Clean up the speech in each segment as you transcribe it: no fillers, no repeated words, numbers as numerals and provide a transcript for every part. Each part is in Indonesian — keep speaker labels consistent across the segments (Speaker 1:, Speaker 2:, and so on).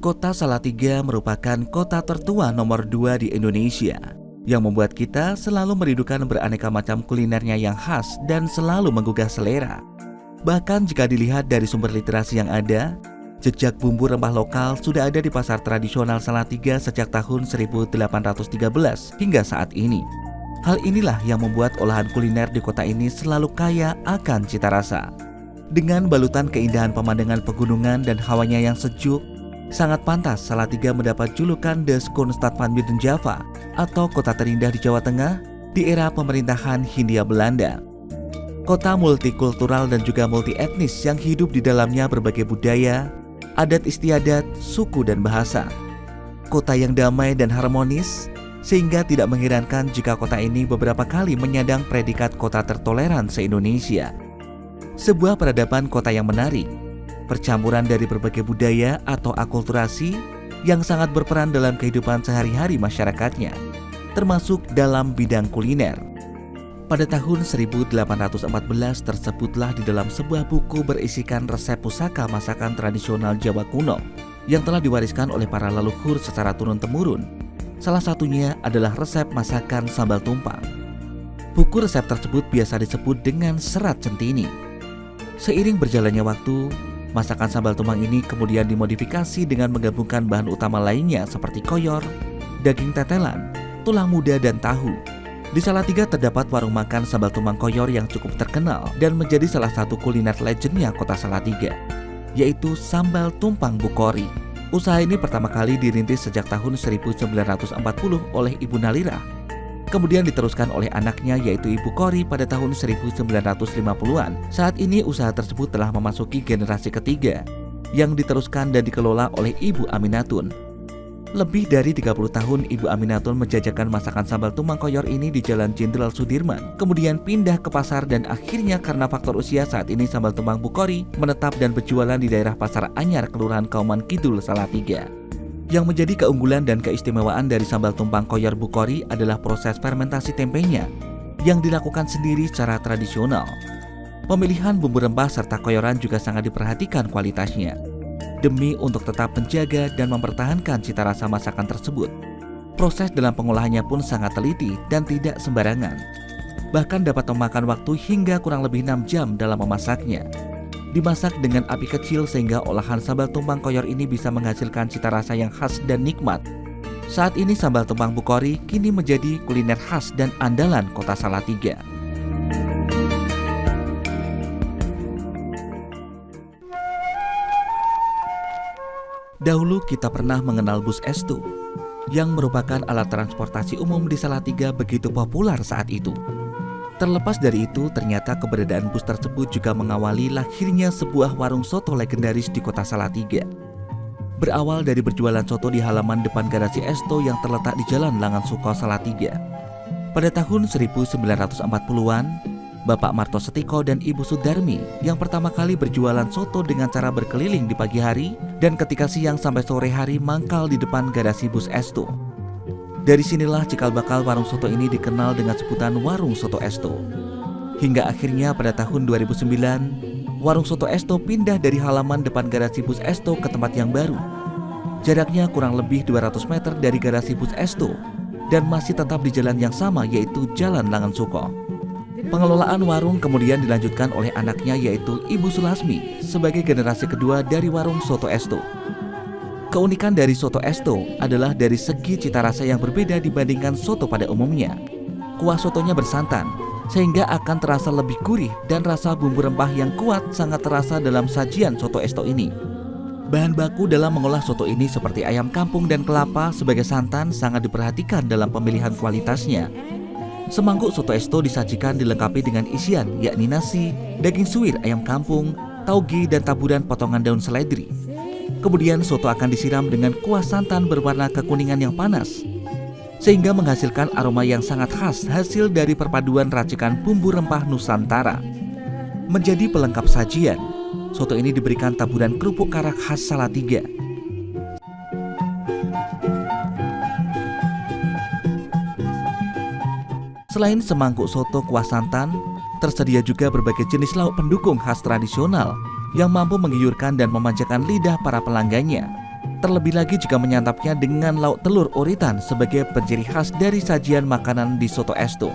Speaker 1: Kota Salatiga merupakan kota tertua nomor 2 di Indonesia, yang membuat kita selalu merindukan beraneka macam kulinernya yang khas dan selalu menggugah selera. Bahkan jika dilihat dari sumber literasi yang ada, jejak bumbu rempah lokal sudah ada di pasar tradisional Salatiga sejak tahun 1813 hingga saat ini. Hal inilah yang membuat olahan kuliner di kota ini selalu kaya akan cita rasa. Dengan balutan keindahan pemandangan pegunungan dan hawanya yang sejuk, sangat pantas Salatiga mendapat julukan The Schoonstad van Midden Java atau kota terindah di Jawa Tengah di era pemerintahan Hindia Belanda. Kota multikultural dan juga multi etnis yang hidup di dalamnya berbagai budaya, adat istiadat, suku dan bahasa. Kota yang damai dan harmonis, sehingga tidak mengherankan jika kota ini beberapa kali menyandang predikat kota tertoleran se-Indonesia. Sebuah peradaban kota yang menarik, percampuran dari berbagai budaya atau akulturasi yang sangat berperan dalam kehidupan sehari-hari masyarakatnya, termasuk dalam bidang kuliner. Pada tahun 1814 tersebutlah di dalam sebuah buku berisikan resep pusaka masakan tradisional Jawa kuno yang telah diwariskan oleh para leluhur secara turun-temurun. Salah satunya adalah resep masakan sambal tumpang. Buku resep tersebut biasa disebut dengan Serat Centini. Seiring berjalannya waktu, masakan sambal tumpang ini kemudian dimodifikasi dengan menggabungkan bahan utama lainnya seperti koyor, daging tetelan, tulang muda, dan tahu. Di Salatiga terdapat warung makan sambal tumpang koyor yang cukup terkenal dan menjadi salah satu kuliner legendnya kota Salatiga, yaitu Sambal Tumpang Bukori. Usaha ini pertama kali dirintis sejak tahun 1940 oleh Ibu Nalira. Kemudian diteruskan oleh anaknya yaitu Ibu Kori pada tahun 1950-an. Saat ini usaha tersebut telah memasuki generasi ketiga yang diteruskan dan dikelola oleh Ibu Aminatun. Lebih dari 30 tahun Ibu Aminatun menjajakan masakan sambal tumpang koyor ini di Jalan Jenderal Sudirman. Kemudian pindah ke pasar dan akhirnya karena faktor usia saat ini sambal tumpang Bukori menetap dan berjualan di daerah Pasar Anyar, Kelurahan Kauman Kidul, Salatiga. Yang menjadi keunggulan dan keistimewaan dari sambal tumpang koyor Bukori adalah proses fermentasi tempenya yang dilakukan sendiri secara tradisional. Pemilihan bumbu rempah serta koyoran juga sangat diperhatikan kualitasnya, demi untuk tetap menjaga dan mempertahankan cita rasa masakan tersebut. Proses dalam pengolahannya pun sangat teliti dan tidak sembarangan. Bahkan dapat memakan waktu hingga kurang lebih 6 jam dalam memasaknya. Dimasak dengan api kecil sehingga olahan sambal tumpang koyor ini bisa menghasilkan cita rasa yang khas dan nikmat. Saat ini sambal tumpang Bukori kini menjadi kuliner khas dan andalan kota Salatiga. Dahulu kita pernah mengenal bus Estu, yang merupakan alat transportasi umum di Salatiga begitu populer saat itu. Terlepas dari itu, ternyata keberadaan bus tersebut juga mengawali lahirnya sebuah warung soto legendaris di kota Salatiga. Berawal dari berjualan soto di halaman depan garasi Esto yang terletak di Jalan Langan Suko, Salatiga. Pada tahun 1940-an, Bapak Marto Setiko dan Ibu Sudarmi yang pertama kali berjualan soto dengan cara berkeliling di pagi hari dan ketika siang sampai sore hari mangkal di depan garasi bus Esto. Dari sinilah cikal bakal warung soto ini dikenal dengan sebutan Warung Soto Esto. Hingga akhirnya pada tahun 2009, Warung Soto Esto pindah dari halaman depan garasi bus Esto ke tempat yang baru. Jaraknya kurang lebih 200 meter dari garasi bus Esto dan masih tetap di jalan yang sama yaitu Jalan Langan Suko. Pengelolaan warung kemudian dilanjutkan oleh anaknya yaitu Ibu Sulasmi sebagai generasi kedua dari Warung Soto Esto. Keunikan dari soto Esto adalah dari segi cita rasa yang berbeda dibandingkan soto pada umumnya. Kuah sotonya bersantan, sehingga akan terasa lebih gurih dan rasa bumbu rempah yang kuat sangat terasa dalam sajian soto Esto ini. Bahan baku dalam mengolah soto ini seperti ayam kampung dan kelapa sebagai santan sangat diperhatikan dalam pemilihan kualitasnya. Semangkuk soto Esto disajikan dilengkapi dengan isian yakni nasi, daging suwir ayam kampung, tauge dan taburan potongan daun seledri. Kemudian soto akan disiram dengan kuah santan berwarna kekuningan yang panas, sehingga menghasilkan aroma yang sangat khas hasil dari perpaduan racikan bumbu rempah Nusantara. Menjadi pelengkap sajian, soto ini diberikan taburan kerupuk karak khas Salatiga. Selain semangkuk soto kuah santan, tersedia juga berbagai jenis lauk pendukung khas tradisional yang mampu menggiurkan dan memanjakan lidah para pelanggannya. Terlebih lagi jika menyantapnya dengan lauk telur uritan sebagai penciri khas dari sajian makanan di soto esto.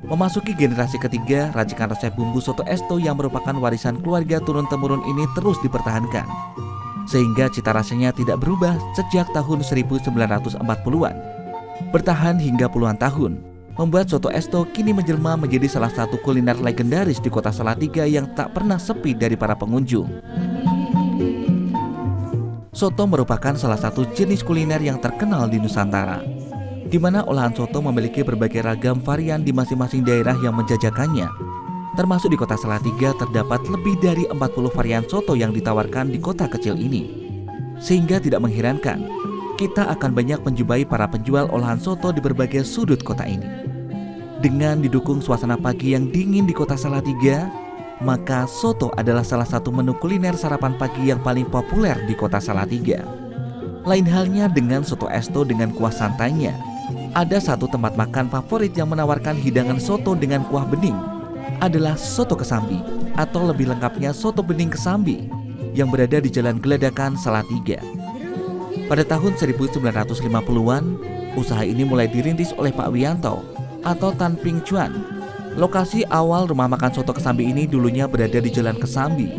Speaker 1: Memasuki generasi ketiga, racikan resep bumbu soto esto yang merupakan warisan keluarga turun-temurun ini terus dipertahankan, sehingga cita rasanya tidak berubah sejak tahun 1940-an. Bertahan hingga puluhan tahun, membuat soto esto kini menjelma menjadi salah satu kuliner legendaris di kota Salatiga yang tak pernah sepi dari para pengunjung. Soto merupakan salah satu jenis kuliner yang terkenal di Nusantara, di mana olahan soto memiliki berbagai ragam varian di masing-masing daerah yang menjajakannya. Termasuk di kota Salatiga terdapat lebih dari 40 varian soto yang ditawarkan di kota kecil ini. Sehingga tidak mengherankan, kita akan banyak menjumpai para penjual olahan soto di berbagai sudut kota ini. Dengan didukung suasana pagi yang dingin di kota Salatiga, maka soto adalah salah satu menu kuliner sarapan pagi yang paling populer di kota Salatiga. Lain halnya dengan soto esto dengan kuah santainya. Ada satu tempat makan favorit yang menawarkan hidangan soto dengan kuah bening, adalah Soto Kesambi, atau lebih lengkapnya Soto Bening Kesambi, yang berada di Jalan Geladakan, Salatiga. Pada tahun 1950-an, usaha ini mulai dirintis oleh Pak Wianto atau Tan Ping Chuan. Lokasi awal rumah makan Soto Kesambi ini dulunya berada di Jalan Kesambi,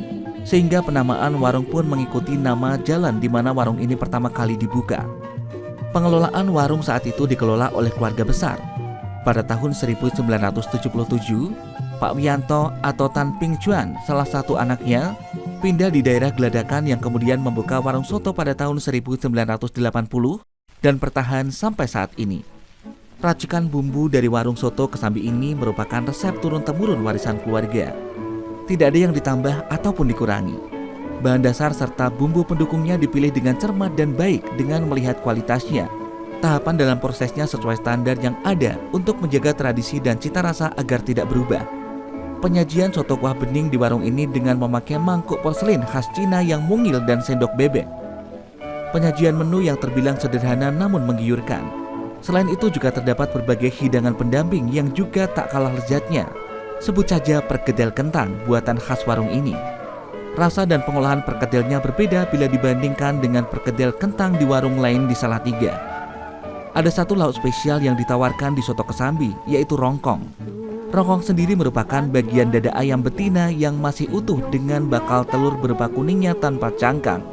Speaker 1: sehingga penamaan warung pun mengikuti nama jalan di mana warung ini pertama kali dibuka. Pengelolaan warung saat itu dikelola oleh keluarga besar. Pada tahun 1977, Pak Wianto atau Tan Ping Chuan, salah satu anaknya, pindah di daerah Geladakan yang kemudian membuka warung soto pada tahun 1980 dan bertahan sampai saat ini. Racikan bumbu dari warung Soto Kesambi ini merupakan resep turun-temurun warisan keluarga. Tidak ada yang ditambah ataupun dikurangi. Bahan dasar serta bumbu pendukungnya dipilih dengan cermat dan baik dengan melihat kualitasnya. Tahapan dalam prosesnya sesuai standar yang ada untuk menjaga tradisi dan cita rasa agar tidak berubah. Penyajian soto kuah bening di warung ini dengan memakai mangkuk porselin khas Cina yang mungil dan sendok bebek. Penyajian menu yang terbilang sederhana namun menggiurkan. Selain itu juga terdapat berbagai hidangan pendamping yang juga tak kalah lezatnya. Sebut saja perkedel kentang buatan khas warung ini. Rasa dan pengolahan perkedelnya berbeda bila dibandingkan dengan perkedel kentang di warung lain di Salatiga. Ada satu lauk spesial yang ditawarkan di Soto Kesambi, yaitu rongkong. Rongkong sendiri merupakan bagian dada ayam betina yang masih utuh dengan bakal telur berupa kuningnya tanpa cangkang.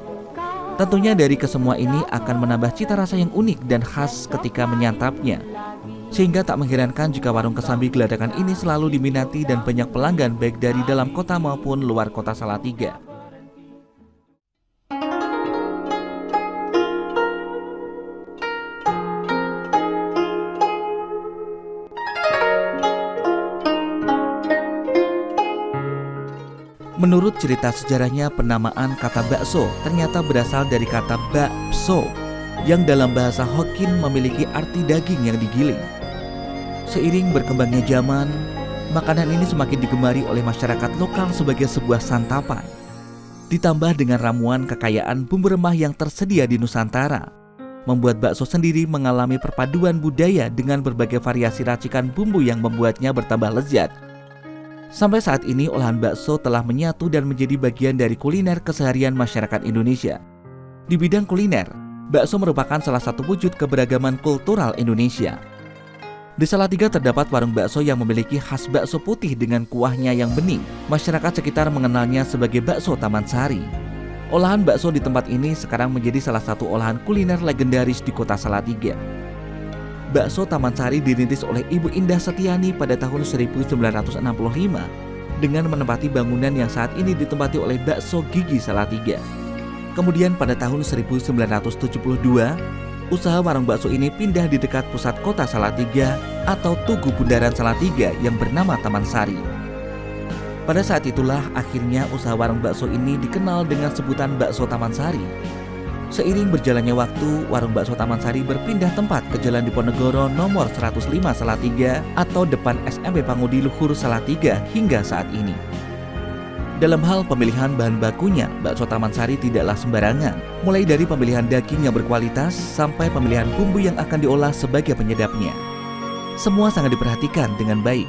Speaker 1: Tentunya dari kesemua ini akan menambah cita rasa yang unik dan khas ketika menyantapnya. Sehingga tak mengherankan jika warung Kesambi Geladakan ini selalu diminati dan banyak pelanggan baik dari dalam kota maupun luar kota Salatiga. Menurut cerita sejarahnya, penamaan kata bakso ternyata berasal dari kata bakso yang dalam bahasa Hokkien memiliki arti daging yang digiling. Seiring berkembangnya zaman, makanan ini semakin digemari oleh masyarakat lokal sebagai sebuah santapan. Ditambah dengan ramuan kekayaan bumbu remah yang tersedia di Nusantara, membuat bakso sendiri mengalami perpaduan budaya dengan berbagai variasi racikan bumbu yang membuatnya bertambah lezat. Sampai saat ini olahan bakso telah menyatu dan menjadi bagian dari kuliner keseharian masyarakat Indonesia. Di bidang kuliner, bakso merupakan salah satu wujud keberagaman kultural Indonesia. Di Salatiga terdapat warung bakso yang memiliki khas bakso putih dengan kuahnya yang bening. Masyarakat sekitar mengenalnya sebagai bakso Taman Sari. Olahan bakso di tempat ini sekarang menjadi salah satu olahan kuliner legendaris di kota Salatiga. Bakso Taman Sari dirintis oleh Ibu Indah Setiani pada tahun 1965 dengan menempati bangunan yang saat ini ditempati oleh Bakso Gigi Salatiga. Kemudian pada tahun 1972, usaha warung bakso ini pindah di dekat pusat kota Salatiga atau Tugu Bundaran Salatiga yang bernama Taman Sari. Pada saat itulah akhirnya usaha warung bakso ini dikenal dengan sebutan Bakso Taman Sari. Seiring berjalannya waktu, warung bakso Taman Sari berpindah tempat ke Jalan Diponegoro nomor 105 Salatiga atau depan SMP Pangudi Luhur Salatiga hingga saat ini. Dalam hal pemilihan bahan bakunya, bakso Taman Sari tidaklah sembarangan, mulai dari pemilihan daging yang berkualitas sampai pemilihan bumbu yang akan diolah sebagai penyedapnya. Semua sangat diperhatikan dengan baik.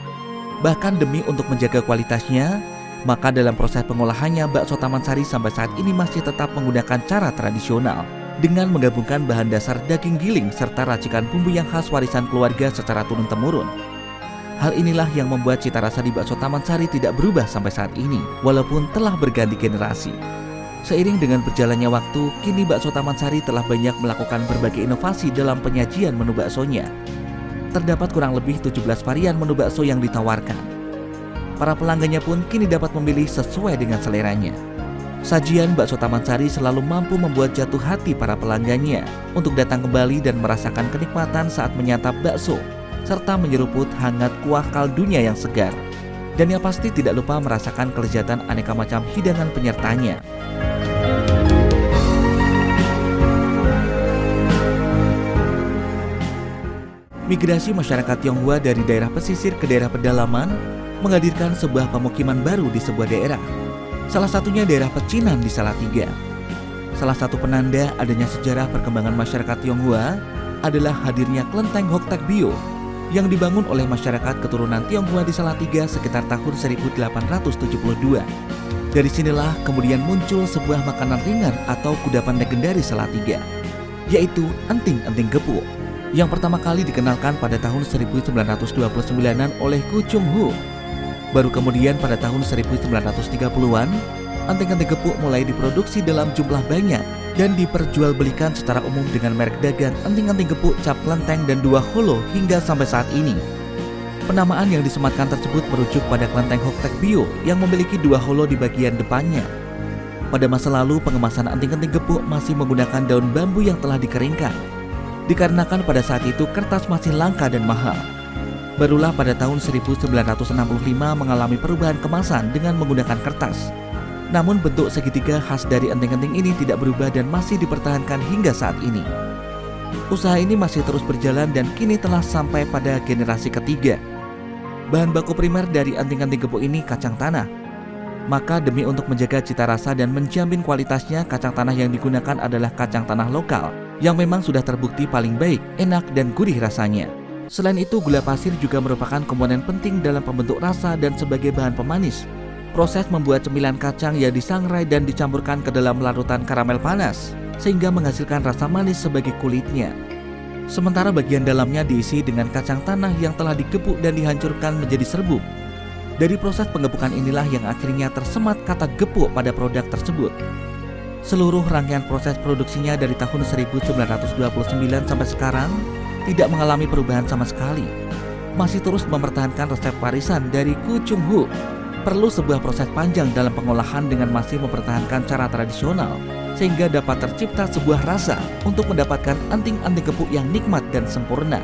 Speaker 1: Bahkan demi untuk menjaga kualitasnya, Maka dalam proses pengolahannya, bakso Taman Sari sampai saat ini masih tetap menggunakan cara tradisional dengan menggabungkan bahan dasar daging giling serta racikan bumbu yang khas warisan keluarga secara turun-temurun. Hal inilah yang membuat cita rasa di bakso Taman Sari tidak berubah sampai saat ini, walaupun telah berganti generasi. Seiring dengan berjalannya waktu, kini bakso Taman Sari telah banyak melakukan berbagai inovasi dalam penyajian menu baksonya. Terdapat kurang lebih 17 varian menu bakso yang ditawarkan. Para pelanggannya pun kini dapat memilih sesuai dengan seleranya. Sajian bakso Taman Sari selalu mampu membuat jatuh hati para pelanggannya untuk datang kembali dan merasakan kenikmatan saat menyantap bakso, serta menyeruput hangat kuah kaldunya yang segar. Dan yang pasti tidak lupa merasakan kelezatan aneka macam hidangan penyertanya. Migrasi masyarakat Tionghoa dari daerah pesisir ke daerah pedalaman menghadirkan sebuah pemukiman baru di sebuah daerah. Salah satunya daerah Pecinan di Salatiga. Salah satu penanda adanya sejarah perkembangan masyarakat Tionghoa adalah hadirnya kelenteng Hok Tak Bio yang dibangun oleh masyarakat keturunan Tionghoa di Salatiga sekitar tahun 1872. Dari sinilah kemudian muncul sebuah makanan ringan atau kudapan legendaris Salatiga, yaitu enting-enting gepuk, yang pertama kali dikenalkan pada tahun 1929-an oleh Ku Chung Hu. Baru kemudian pada tahun 1930-an, enting-enting gepuk mulai diproduksi dalam jumlah banyak dan diperjualbelikan secara umum dengan merek dagang enting-enting gepuk Cap Kelenteng dan Dua Holo hingga sampai saat ini. Penamaan yang disematkan tersebut merujuk pada kelenteng Hok Tak Bio yang memiliki 2 holo di bagian depannya. Pada masa lalu, pengemasan enting-enting gepuk masih menggunakan daun bambu yang telah dikeringkan, dikarenakan pada saat itu kertas masih langka dan mahal. Barulah pada tahun 1965 mengalami perubahan kemasan dengan menggunakan kertas. Namun bentuk segitiga khas dari enting-enting ini tidak berubah dan masih dipertahankan hingga saat ini. Usaha ini masih terus berjalan dan kini telah sampai pada generasi ketiga. Bahan baku primer dari enting-enting gepuk ini kacang tanah. Maka demi untuk menjaga cita rasa dan menjamin kualitasnya, kacang tanah yang digunakan adalah kacang tanah lokal yang memang sudah terbukti paling baik, enak, dan gurih rasanya. Selain itu, gula pasir juga merupakan komponen penting dalam pembentuk rasa dan sebagai bahan pemanis. Proses membuat cemilan kacang yang disangrai dan dicampurkan ke dalam larutan karamel panas, sehingga menghasilkan rasa manis sebagai kulitnya. Sementara bagian dalamnya diisi dengan kacang tanah yang telah digepuk dan dihancurkan menjadi serbuk. Dari proses penggepukan inilah yang akhirnya tersemat kata gepuk pada produk tersebut. Seluruh rangkaian proses produksinya dari tahun 1929 sampai sekarang tidak mengalami perubahan sama sekali. Masih terus mempertahankan resep warisan dari Ku Chung Hu. Perlu sebuah proses panjang dalam pengolahan dengan masih mempertahankan cara tradisional, sehingga dapat tercipta sebuah rasa untuk mendapatkan enting-enting gepuk yang nikmat dan sempurna.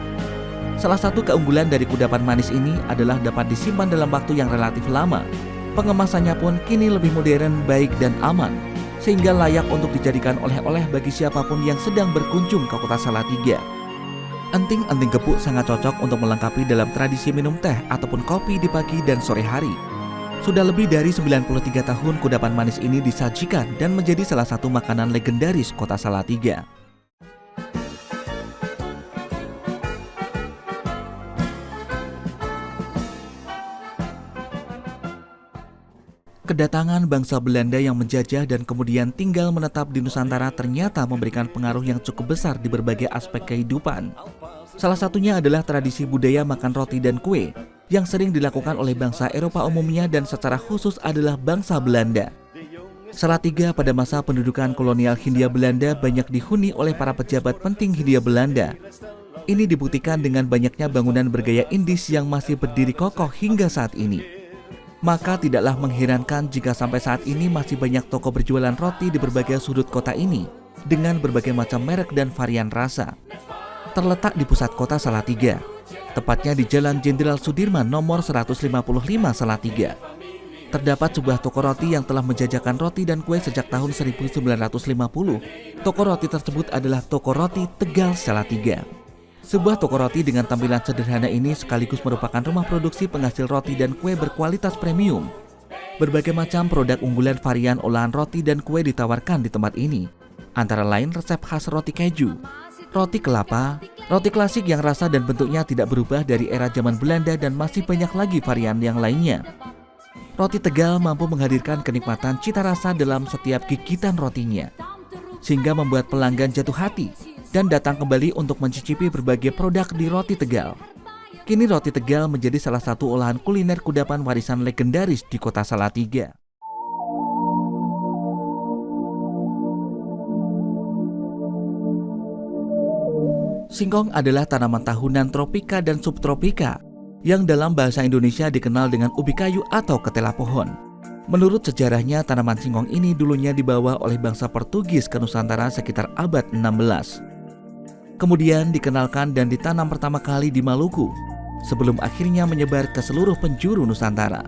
Speaker 1: Salah satu keunggulan dari kudapan manis ini adalah dapat disimpan dalam waktu yang relatif lama. Pengemasannya pun kini lebih modern, baik, dan aman, sehingga layak untuk dijadikan oleh-oleh bagi siapapun yang sedang berkunjung ke kota Salatiga. Enting-enting gepuk sangat cocok untuk melengkapi dalam tradisi minum teh ataupun kopi di pagi dan sore hari. Sudah lebih dari 93 tahun kudapan manis ini disajikan dan menjadi salah satu makanan legendaris kota Salatiga. Kedatangan bangsa Belanda yang menjajah dan kemudian tinggal menetap di Nusantara ternyata memberikan pengaruh yang cukup besar di berbagai aspek kehidupan. Salah satunya adalah tradisi budaya makan roti dan kue yang sering dilakukan oleh bangsa Eropa umumnya dan secara khusus adalah bangsa Belanda. Salatiga pada masa pendudukan kolonial Hindia Belanda banyak dihuni oleh para pejabat penting Hindia Belanda. Ini dibuktikan dengan banyaknya bangunan bergaya Indis yang masih berdiri kokoh hingga saat ini. Maka tidaklah mengherankan jika sampai saat ini masih banyak toko berjualan roti di berbagai sudut kota ini dengan berbagai macam merek dan varian rasa. Terletak di pusat kota Salatiga, tepatnya di Jalan Jenderal Sudirman nomor 155 Salatiga. Terdapat sebuah toko roti yang telah menjajakan roti dan kue sejak tahun 1950. Toko roti tersebut adalah Toko Roti Tegal Salatiga. Sebuah toko roti dengan tampilan sederhana ini sekaligus merupakan rumah produksi penghasil roti dan kue berkualitas premium. Berbagai macam produk unggulan varian olahan roti dan kue ditawarkan di tempat ini, antara lain resep khas roti keju, roti kelapa, roti klasik yang rasa dan bentuknya tidak berubah dari era zaman Belanda, dan masih banyak lagi varian yang lainnya. Roti Tegal mampu menghadirkan kenikmatan cita rasa dalam setiap gigitan rotinya, sehingga membuat pelanggan jatuh hati dan datang kembali untuk mencicipi berbagai produk di Roti Tegal. Kini Roti Tegal menjadi salah satu olahan kuliner kudapan warisan legendaris di Kota Salatiga. Singkong adalah tanaman tahunan tropika dan subtropika yang dalam bahasa Indonesia dikenal dengan ubi kayu atau ketela pohon. Menurut sejarahnya, tanaman singkong ini dulunya dibawa oleh bangsa Portugis ke Nusantara sekitar abad 16. Kemudian dikenalkan dan ditanam pertama kali di Maluku, sebelum akhirnya menyebar ke seluruh penjuru Nusantara.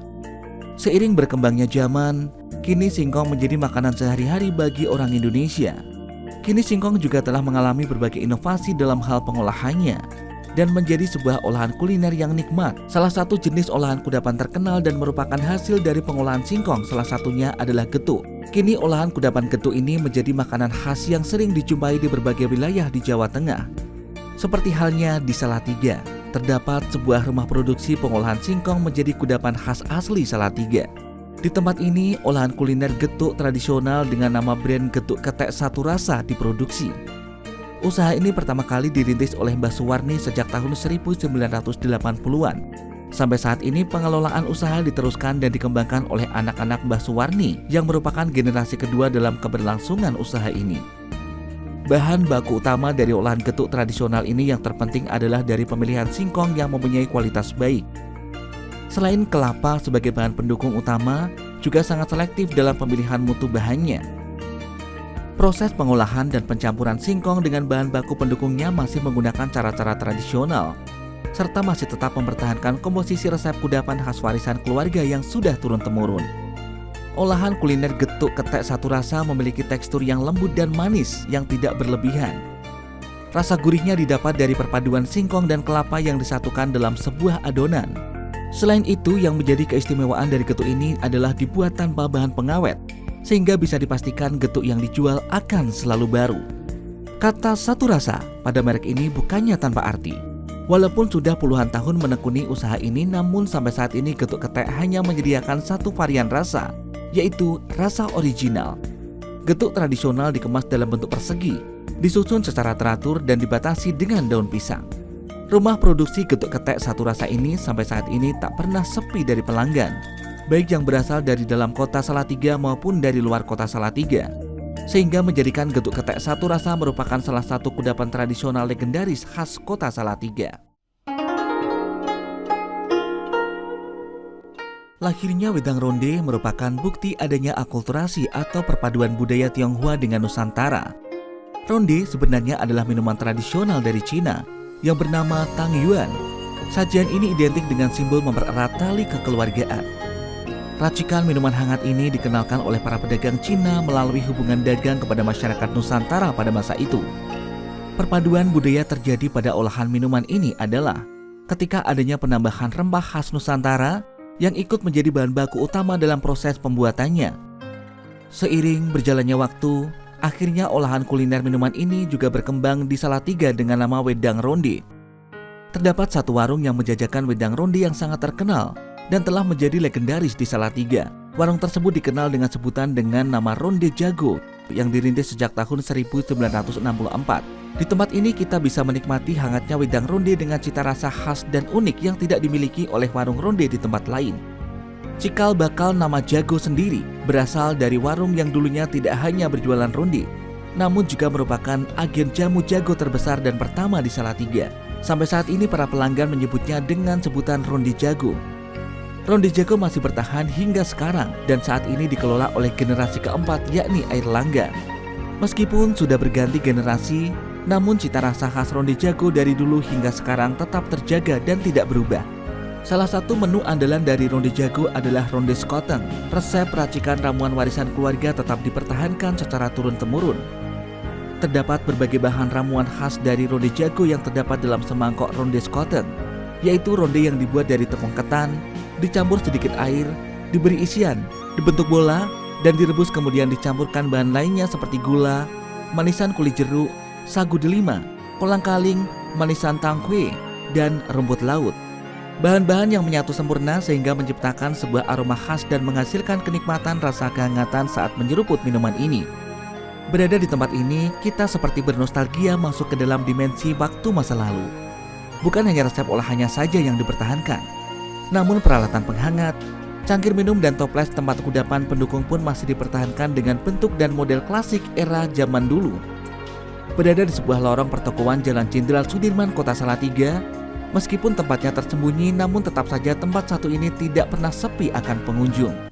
Speaker 1: Seiring berkembangnya zaman, kini singkong menjadi makanan sehari-hari bagi orang Indonesia. Kini singkong juga telah mengalami berbagai inovasi dalam hal pengolahannya dan menjadi sebuah olahan kuliner yang nikmat. Salah satu jenis olahan kudapan terkenal dan merupakan hasil dari pengolahan singkong salah satunya adalah getuk. Kini olahan kudapan getuk ini menjadi makanan khas yang sering dijumpai di berbagai wilayah di Jawa Tengah. Seperti halnya di Salatiga, terdapat sebuah rumah produksi pengolahan singkong menjadi kudapan khas asli Salatiga. Di tempat ini, olahan kuliner getuk tradisional dengan nama brand Getuk Ketek Satu Rasa diproduksi. Usaha ini pertama kali dirintis oleh Mbah Suwarni sejak tahun 1980-an. Sampai saat ini pengelolaan usaha diteruskan dan dikembangkan oleh anak-anak Mbah Suwarni yang merupakan generasi kedua dalam keberlangsungan usaha ini. Bahan baku utama dari olahan getuk tradisional ini yang terpenting adalah dari pemilihan singkong yang mempunyai kualitas baik. Selain kelapa sebagai bahan pendukung utama, juga sangat selektif dalam pemilihan mutu bahannya. Proses pengolahan dan pencampuran singkong dengan bahan baku pendukungnya masih menggunakan cara-cara tradisional, serta masih tetap mempertahankan komposisi resep kudapan khas warisan keluarga yang sudah turun-temurun. Olahan kuliner getuk ketek satu rasa memiliki tekstur yang lembut dan manis yang tidak berlebihan. Rasa gurihnya didapat dari perpaduan singkong dan kelapa yang disatukan dalam sebuah adonan. Selain itu, yang menjadi keistimewaan dari getuk ini adalah dibuat tanpa bahan pengawet, sehingga bisa dipastikan getuk yang dijual akan selalu baru. Kata satu rasa pada merek ini bukannya tanpa arti. Walaupun sudah puluhan tahun menekuni usaha ini, namun sampai saat ini getuk ketek hanya menyediakan satu varian rasa, yaitu rasa original. Getuk tradisional dikemas dalam bentuk persegi, disusun secara teratur dan dibatasi dengan daun pisang. Rumah produksi getuk ketek satu rasa ini sampai saat ini tak pernah sepi dari pelanggan, baik yang berasal dari dalam kota Salatiga maupun dari luar kota Salatiga, sehingga menjadikan getuk ketek satu rasa merupakan salah satu kudapan tradisional legendaris khas kota Salatiga. Lahirnya wedang ronde merupakan bukti adanya akulturasi atau perpaduan budaya Tionghoa dengan Nusantara. Ronde sebenarnya adalah minuman tradisional dari Cina yang bernama Tang Yuan. Sajian ini identik dengan simbol mempererat tali kekeluargaan. Racikan minuman hangat ini dikenalkan oleh para pedagang Cina melalui hubungan dagang kepada masyarakat Nusantara pada masa itu. Perpaduan budaya terjadi pada olahan minuman ini adalah ketika adanya penambahan rempah khas Nusantara yang ikut menjadi bahan baku utama dalam proses pembuatannya. Seiring berjalannya waktu, akhirnya olahan kuliner minuman ini juga berkembang di Salatiga dengan nama wedang ronde. Terdapat satu warung yang menjajakan wedang ronde yang sangat terkenal dan telah menjadi legendaris di Salatiga. Warung tersebut dikenal dengan sebutan dengan nama Ronde Jago yang dirintis sejak tahun 1964. Di tempat ini kita bisa menikmati hangatnya wedang ronde dengan cita rasa khas dan unik yang tidak dimiliki oleh warung ronde di tempat lain. Cikal bakal nama Jago sendiri berasal dari warung yang dulunya tidak hanya berjualan ronde, namun juga merupakan agen jamu jago terbesar dan pertama di Salatiga. Sampai saat ini para pelanggan menyebutnya dengan sebutan Ronde Jago. Ronde Jago masih bertahan hingga sekarang dan saat ini dikelola oleh generasi keempat, yakni Airlangga. Meskipun sudah berganti generasi, namun cita rasa khas Ronde Jago dari dulu hingga sekarang tetap terjaga dan tidak berubah. Salah satu menu andalan dari Ronde Jago adalah ronde skoteng. Resep racikan ramuan warisan keluarga tetap dipertahankan secara turun-temurun. Terdapat berbagai bahan ramuan khas dari Ronde Jago yang terdapat dalam semangkok ronde skoteng, yaitu ronde yang dibuat dari tepung ketan, dicampur sedikit air, diberi isian, dibentuk bola, dan direbus kemudian dicampurkan bahan lainnya seperti gula, manisan kulit jeruk, sagu delima, kolang kaling, manisan tangkwe, dan rumput laut. Bahan-bahan yang menyatu sempurna sehingga menciptakan sebuah aroma khas dan menghasilkan kenikmatan rasa kehangatan saat menyeruput minuman ini. Berada di tempat ini, kita seperti bernostalgia masuk ke dalam dimensi waktu masa lalu. Bukan hanya resep olahannya saja yang dipertahankan, namun peralatan penghangat, cangkir minum dan toples tempat kudapan pendukung pun masih dipertahankan dengan bentuk dan model klasik era zaman dulu. Berada di sebuah lorong pertokoan Jalan Jenderal Sudirman, Kota Salatiga, meskipun tempatnya tersembunyi, namun tetap saja tempat satu ini tidak pernah sepi akan pengunjung.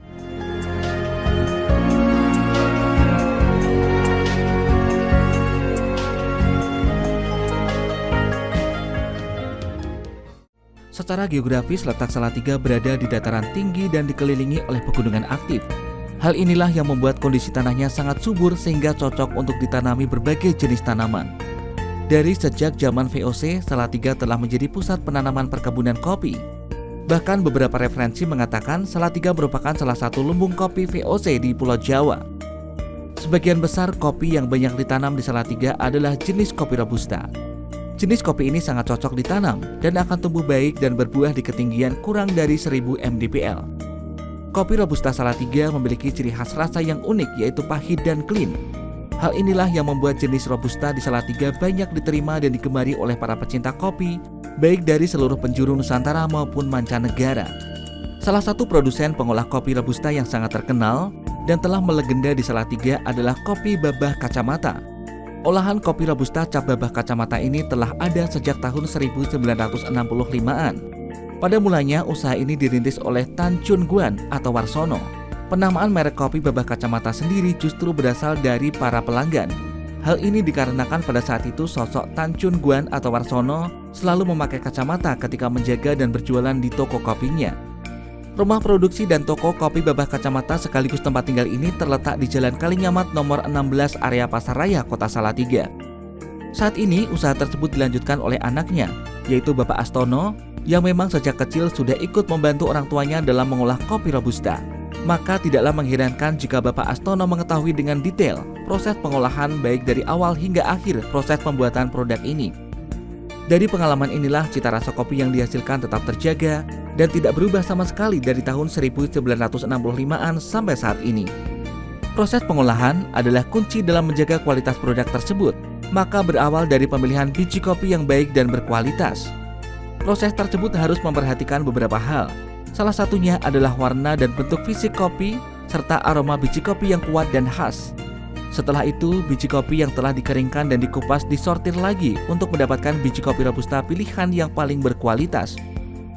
Speaker 1: Secara geografis, letak Salatiga berada di dataran tinggi dan dikelilingi oleh pegunungan aktif. Hal inilah yang membuat kondisi tanahnya sangat subur sehingga cocok untuk ditanami berbagai jenis tanaman. Dari sejak zaman VOC, Salatiga telah menjadi pusat penanaman perkebunan kopi. Bahkan beberapa referensi mengatakan Salatiga merupakan salah satu lumbung kopi VOC di Pulau Jawa. Sebagian besar kopi yang banyak ditanam di Salatiga adalah jenis kopi Robusta. Jenis kopi ini sangat cocok ditanam dan akan tumbuh baik dan berbuah di ketinggian kurang dari 1000 mdpl. Kopi Robusta Salatiga memiliki ciri khas rasa yang unik, yaitu pahit dan clean. Hal inilah yang membuat jenis Robusta di Salatiga banyak diterima dan digemari oleh para pecinta kopi, baik dari seluruh penjuru Nusantara maupun mancanegara. Salah satu produsen pengolah kopi Robusta yang sangat terkenal dan telah melegenda di Salatiga adalah Kopi Babah Kacamata. Olahan kopi Robusta cap babah kacamata ini telah ada sejak tahun 1965-an. Pada mulanya usaha ini dirintis oleh Tan Chun Guan atau Warsono. Penamaan merek kopi babah kacamata sendiri justru berasal dari para pelanggan. Hal ini dikarenakan pada saat itu sosok Tan Chun Guan atau Warsono selalu memakai kacamata ketika menjaga dan berjualan di toko kopinya. Rumah produksi dan toko kopi babah kacamata sekaligus tempat tinggal ini terletak di Jalan Kalinyamat nomor 16 area Pasaraya, Kota Salatiga. Saat ini usaha tersebut dilanjutkan oleh anaknya, yaitu Bapak Astono, yang memang sejak kecil sudah ikut membantu orang tuanya dalam mengolah kopi Robusta. Maka tidaklah mengherankan jika Bapak Astono mengetahui dengan detail proses pengolahan baik dari awal hingga akhir proses pembuatan produk ini. Dari pengalaman inilah cita rasa kopi yang dihasilkan tetap terjaga dan tidak berubah sama sekali dari tahun 1965-an sampai saat ini. Proses pengolahan adalah kunci dalam menjaga kualitas produk tersebut, maka berawal dari pemilihan biji kopi yang baik dan berkualitas. Proses tersebut harus memperhatikan beberapa hal. Salah satunya adalah warna dan bentuk fisik kopi, serta aroma biji kopi yang kuat dan khas. Setelah itu, biji kopi yang telah dikeringkan dan dikupas disortir lagi untuk mendapatkan biji kopi Robusta pilihan yang paling berkualitas.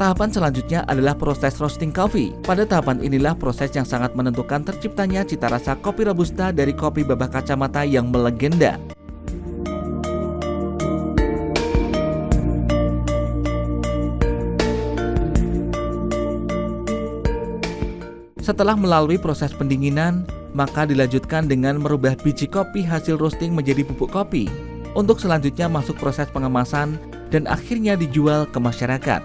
Speaker 1: Tahapan selanjutnya adalah proses roasting coffee. Pada tahapan inilah proses yang sangat menentukan terciptanya cita rasa kopi Robusta dari kopi babah kacamata yang melegenda. Setelah melalui proses pendinginan, maka dilanjutkan dengan merubah biji kopi hasil roasting menjadi bubuk kopi untuk selanjutnya masuk proses pengemasan dan akhirnya dijual ke masyarakat.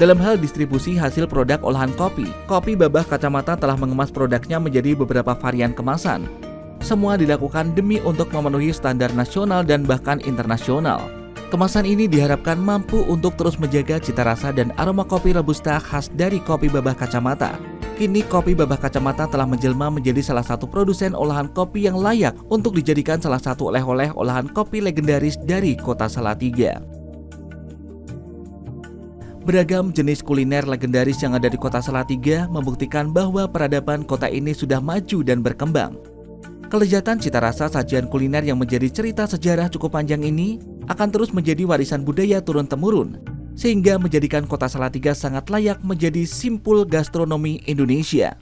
Speaker 1: Dalam hal distribusi hasil produk olahan kopi, Kopi Babah Kacamata telah mengemas produknya menjadi beberapa varian kemasan. Semua dilakukan demi untuk memenuhi standar nasional dan bahkan internasional. Kemasan ini diharapkan mampu untuk terus menjaga cita rasa dan aroma kopi Robusta khas dari Kopi Babah Kacamata. Kini Kopi Babah Kacamata telah menjelma menjadi salah satu produsen olahan kopi yang layak untuk dijadikan salah satu oleh-oleh olahan kopi legendaris dari Kota Salatiga. Beragam jenis kuliner legendaris yang ada di Kota Salatiga membuktikan bahwa peradaban kota ini sudah maju dan berkembang. Kelezatan cita rasa sajian kuliner yang menjadi cerita sejarah cukup panjang ini akan terus menjadi warisan budaya turun-temurun, sehingga menjadikan Kota Salatiga sangat layak menjadi simpul gastronomi Indonesia.